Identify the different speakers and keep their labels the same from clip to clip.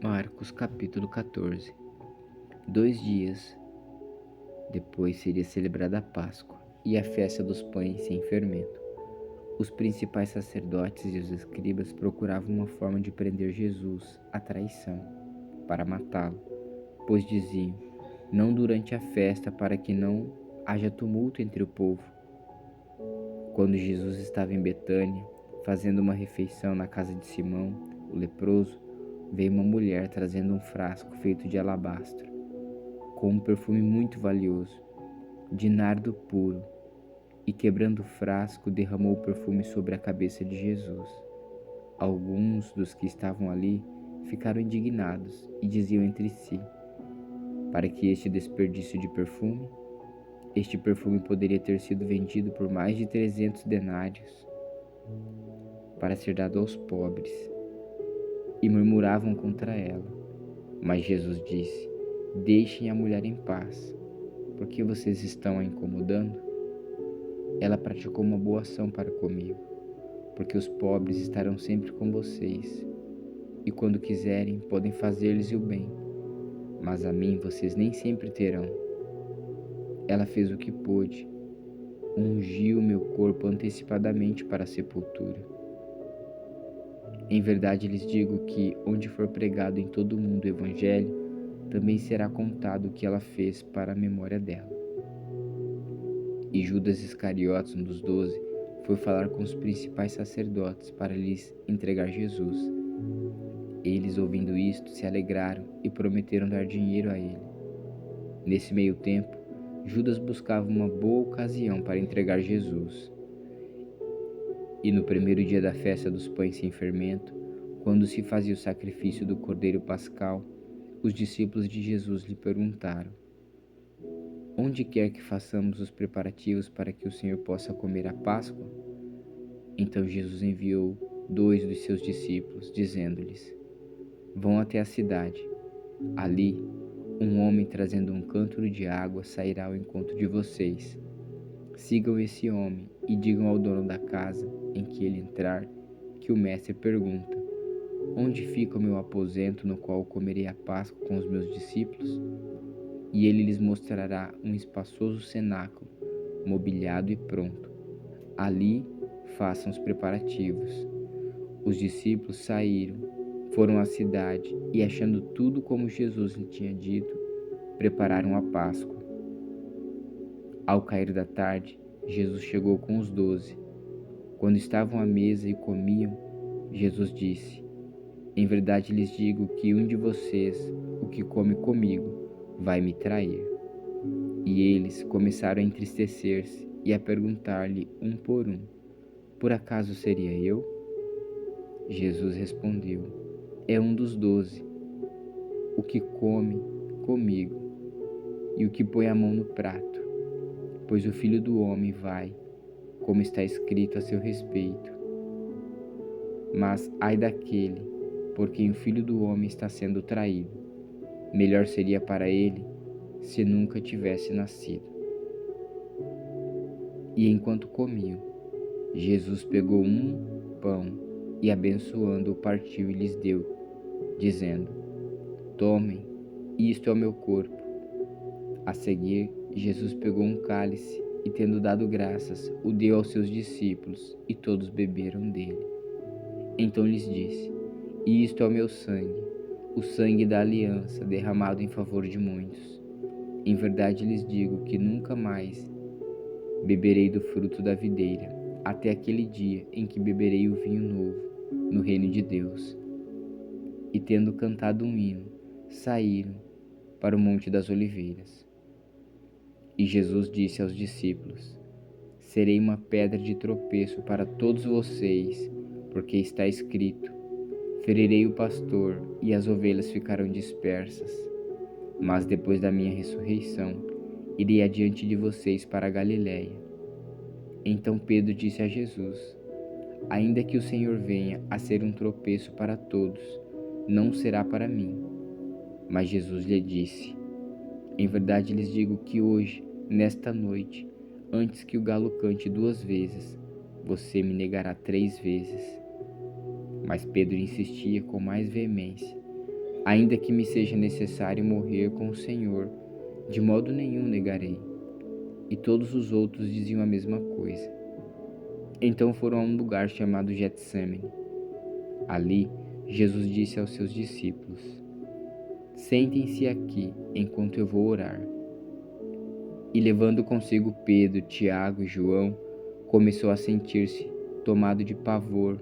Speaker 1: Marcos capítulo 14. 2 dias depois seria celebrada a Páscoa e a festa dos pães sem fermento. Os principais sacerdotes e os escribas procuravam uma forma de prender Jesus à traição, para matá-lo, pois diziam: não durante a festa, para que não haja tumulto entre o povo. Quando Jesus estava em Betânia, fazendo uma refeição na casa de Simão, o leproso, veio uma mulher trazendo um frasco feito de alabastro, com um perfume muito valioso, de nardo puro, e quebrando o frasco, derramou o perfume sobre a cabeça de Jesus. Alguns dos que estavam ali ficaram indignados e diziam entre si: para que este desperdício de perfume? Este perfume poderia ter sido vendido por mais de 300 denários para ser dado aos pobres. E murmuravam contra ela. Mas Jesus disse: deixem a mulher em paz. Por que vocês estão a incomodando? Ela praticou uma boa ação para comigo, porque os pobres estarão sempre com vocês, e quando quiserem podem fazer-lhes o bem, mas a mim vocês nem sempre terão. Ela fez o que pôde, ungiu o meu corpo antecipadamente para a sepultura. Em verdade lhes digo que, onde for pregado em todo o mundo o Evangelho, também será contado o que ela fez para a memória dela. E Judas Iscariotes, um dos 12, foi falar com os principais sacerdotes para lhes entregar Jesus. Eles, ouvindo isto, se alegraram e prometeram dar dinheiro a ele. Nesse meio tempo, Judas buscava uma boa ocasião para entregar Jesus. E no primeiro dia da festa dos pães sem fermento, quando se fazia o sacrifício do cordeiro pascal, os discípulos de Jesus lhe perguntaram: onde quer que façamos os preparativos para que o Senhor possa comer a Páscoa? Então Jesus enviou 2 dos seus discípulos, dizendo-lhes: vão até a cidade. Ali, um homem trazendo um cântaro de água sairá ao encontro de vocês. Sigam esse homem e digam ao dono da casa em que ele entrar que o mestre pergunta: onde fica o meu aposento no qual comerei a Páscoa com os meus discípulos? E ele lhes mostrará um espaçoso cenáculo, mobiliado e pronto. Ali façam os preparativos. Os discípulos saíram, foram à cidade e, achando tudo como Jesus lhe tinha dito, prepararam a Páscoa. Ao cair da tarde, Jesus chegou com os 12. Quando estavam à mesa e comiam, Jesus disse: em verdade lhes digo que um de vocês, o que come comigo, vai me trair. E eles começaram a entristecer-se e a perguntar-lhe um por um: por acaso seria eu? Jesus respondeu: é um dos 12, o que come comigo e o que põe a mão no prato. Pois o Filho do Homem vai, como está escrito a seu respeito. Mas ai daquele por quem o Filho do Homem está sendo traído. Melhor seria para ele se nunca tivesse nascido. E enquanto comiam, Jesus pegou um pão e, abençoando-o, partiu e lhes deu, dizendo: tomem, isto é o meu corpo. A seguir, Jesus pegou um cálice e, tendo dado graças, o deu aos seus discípulos, e todos beberam dele. Então lhes disse: isto é o meu sangue, o sangue da aliança, derramado em favor de muitos. Em verdade lhes digo que nunca mais beberei do fruto da videira, até aquele dia em que beberei o vinho novo no reino de Deus. E tendo cantado um hino, saíram para o Monte das Oliveiras. E Jesus disse aos discípulos: serei uma pedra de tropeço para todos vocês, porque está escrito: ferirei o pastor e as ovelhas ficarão dispersas. Mas depois da minha ressurreição, irei adiante de vocês para a Galiléia. Então Pedro disse a Jesus: ainda que o Senhor venha a ser um tropeço para todos, não será para mim. Mas Jesus lhe disse: em verdade lhes digo que hoje, nesta noite, antes que o galo cante 2 vezes, você me negará 3 vezes. Mas Pedro insistia com mais veemência: Ainda que me seja necessário morrer com o Senhor, de modo nenhum negarei. E todos os outros diziam a mesma coisa. Então foram a um lugar chamado Getsêmani. Ali, Jesus disse aos seus discípulos: Sentem-se aqui enquanto eu vou orar. E levando consigo Pedro, Tiago e João, começou a sentir-se tomado de pavor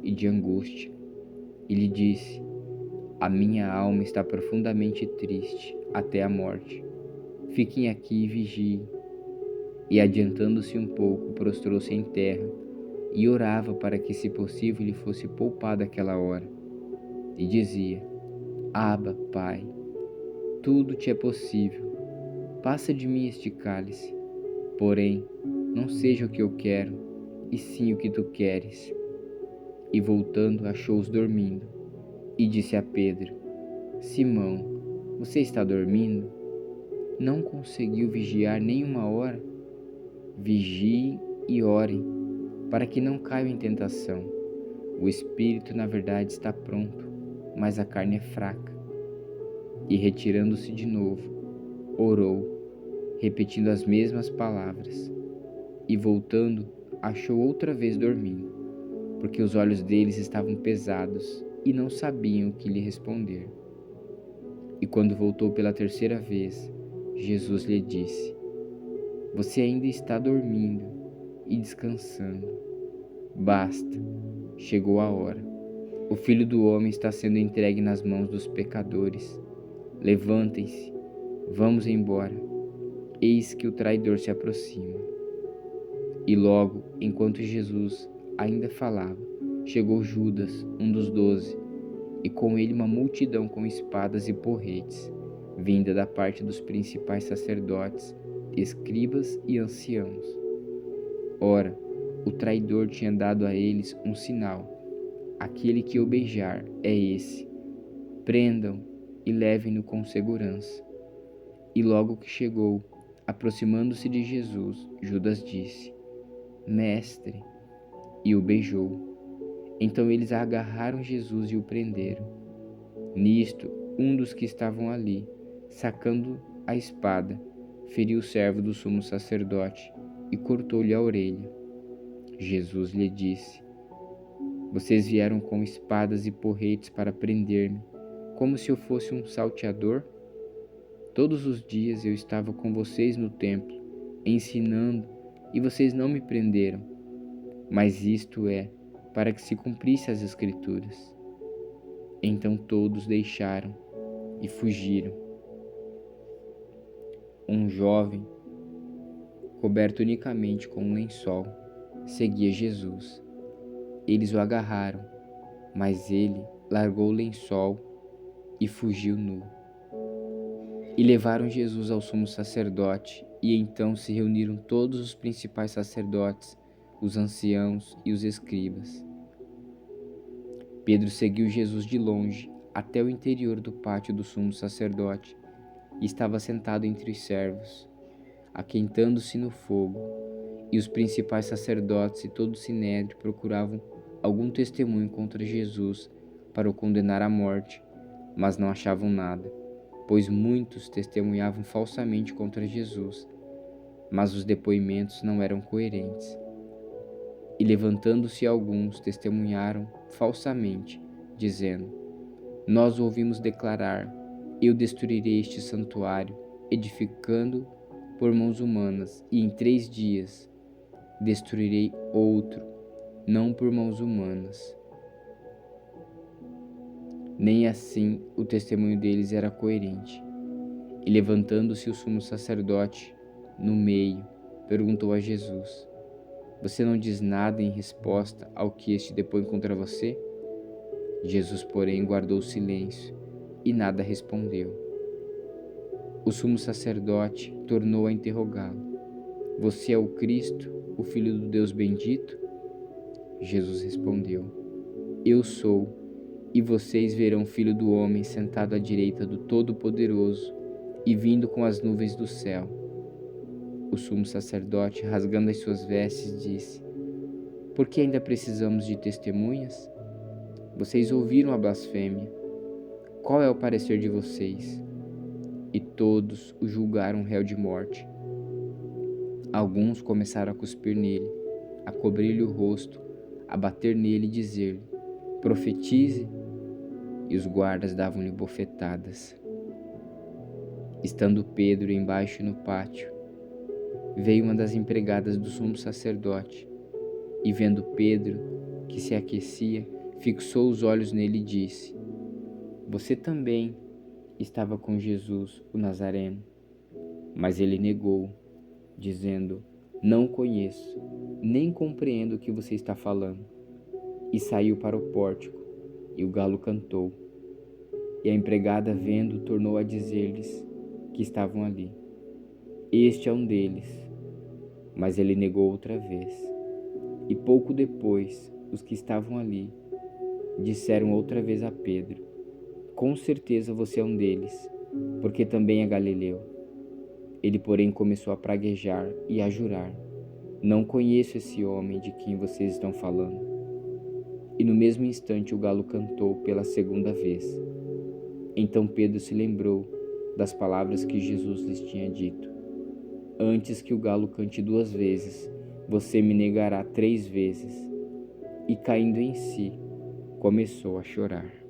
Speaker 1: e de angústia. E lhe disse: A minha alma está profundamente triste até a morte. Fiquem aqui e vigiem. E adiantando-se um pouco, prostrou-se em terra e orava para que, se possível, lhe fosse poupada aquela hora. E dizia: Abba, Pai, tudo te é possível. Passa de mim este cálice. Porém, não seja o que eu quero, e sim o que tu queres. E voltando, achou-os dormindo. E disse a Pedro: Simão, você está dormindo? Não conseguiu vigiar nem uma hora? Vigiem e orem, para que não caiam em tentação. O espírito, na verdade, está pronto, mas a carne é fraca. E retirando-se de novo, orou, repetindo as mesmas palavras. E voltando, achou outra vez dormindo, porque os olhos deles estavam pesados e não sabiam o que lhe responder. E quando voltou pela terceira vez, Jesus lhe disse: Você ainda está dormindo e descansando. Basta, chegou a hora. O Filho do Homem está sendo entregue nas mãos dos pecadores. Levantem-se, vamos embora. Eis que o traidor se aproxima. E logo, enquanto Jesus ainda falava, chegou Judas, um dos 12, e com ele uma multidão com espadas e porretes, vinda da parte dos principais sacerdotes, escribas e anciãos. Ora, o traidor tinha dado a eles um sinal: aquele que eu beijar é esse. Prendam e levem-no com segurança. E logo que chegou, aproximando-se de Jesus, Judas disse: Mestre, e o beijou. Então eles agarraram Jesus e o prenderam. Nisto, um dos que estavam ali, sacando a espada, feriu o servo do sumo sacerdote e cortou-lhe a orelha. Jesus lhe disse: Vocês vieram com espadas e porretes para prender-me, como se eu fosse um salteador? Todos os dias eu estava com vocês no templo, ensinando, e vocês não me prenderam. Mas isto é para que se cumprisse as Escrituras. Então todos deixaram e fugiram. Um jovem, coberto unicamente com um lençol, seguia Jesus. Eles o agarraram, mas ele largou o lençol e fugiu nu. E levaram Jesus ao sumo sacerdote, e então se reuniram todos os principais sacerdotes, os anciãos e os escribas. Pedro seguiu Jesus de longe até o interior do pátio do sumo sacerdote e estava sentado entre os servos, aquentando-se no fogo, e os principais sacerdotes e todo o sinédrio procuravam algum testemunho contra Jesus para o condenar à morte, mas não achavam nada, pois muitos testemunhavam falsamente contra Jesus, mas os depoimentos não eram coerentes. E levantando-se alguns, testemunharam falsamente, dizendo: Nós o ouvimos declarar: Eu destruirei este santuário, edificando por mãos humanas, e em 3 dias destruirei outro, não por mãos humanas. Nem assim o testemunho deles era coerente. E levantando-se o sumo sacerdote no meio, perguntou a Jesus: Você não diz nada em resposta ao que este depõe contra você? Jesus, porém, guardou silêncio e nada respondeu. O sumo sacerdote tornou a interrogá-lo: Você é o Cristo, o Filho do Deus bendito? Jesus respondeu: Eu sou, e vocês verão o Filho do Homem sentado à direita do Todo-Poderoso e vindo com as nuvens do céu. O sumo sacerdote, rasgando as suas vestes, disse: Por que ainda precisamos de testemunhas? Vocês ouviram a blasfêmia. qual é o parecer de vocês? E todos o julgaram réu de morte. Alguns começaram a cuspir nele, a cobrir-lhe o rosto, a bater nele e dizer-lhe: profetize. E os guardas davam-lhe bofetadas. Estando Pedro embaixo no pátio, veio uma das empregadas do sumo sacerdote, e vendo Pedro, que se aquecia, fixou os olhos nele e disse: você também estava com Jesus, o Nazareno. Mas ele negou, dizendo: não conheço, nem compreendo o que você está falando. E saiu para o pórtico, e o galo cantou. E a empregada, vendo, tornou a dizer-lhes que estavam ali: este é um deles. Mas ele negou outra vez. E pouco depois, os que estavam ali disseram outra vez a Pedro: com certeza você é um deles, porque também é galileu. Ele, porém, começou a praguejar e a jurar: não conheço esse homem de quem vocês estão falando. E no mesmo instante o galo cantou pela segunda vez. Então Pedro se lembrou das palavras que Jesus lhes tinha dito: antes que o galo cante 2 vezes, você me negará 3 vezes. E caindo em si, começou a chorar.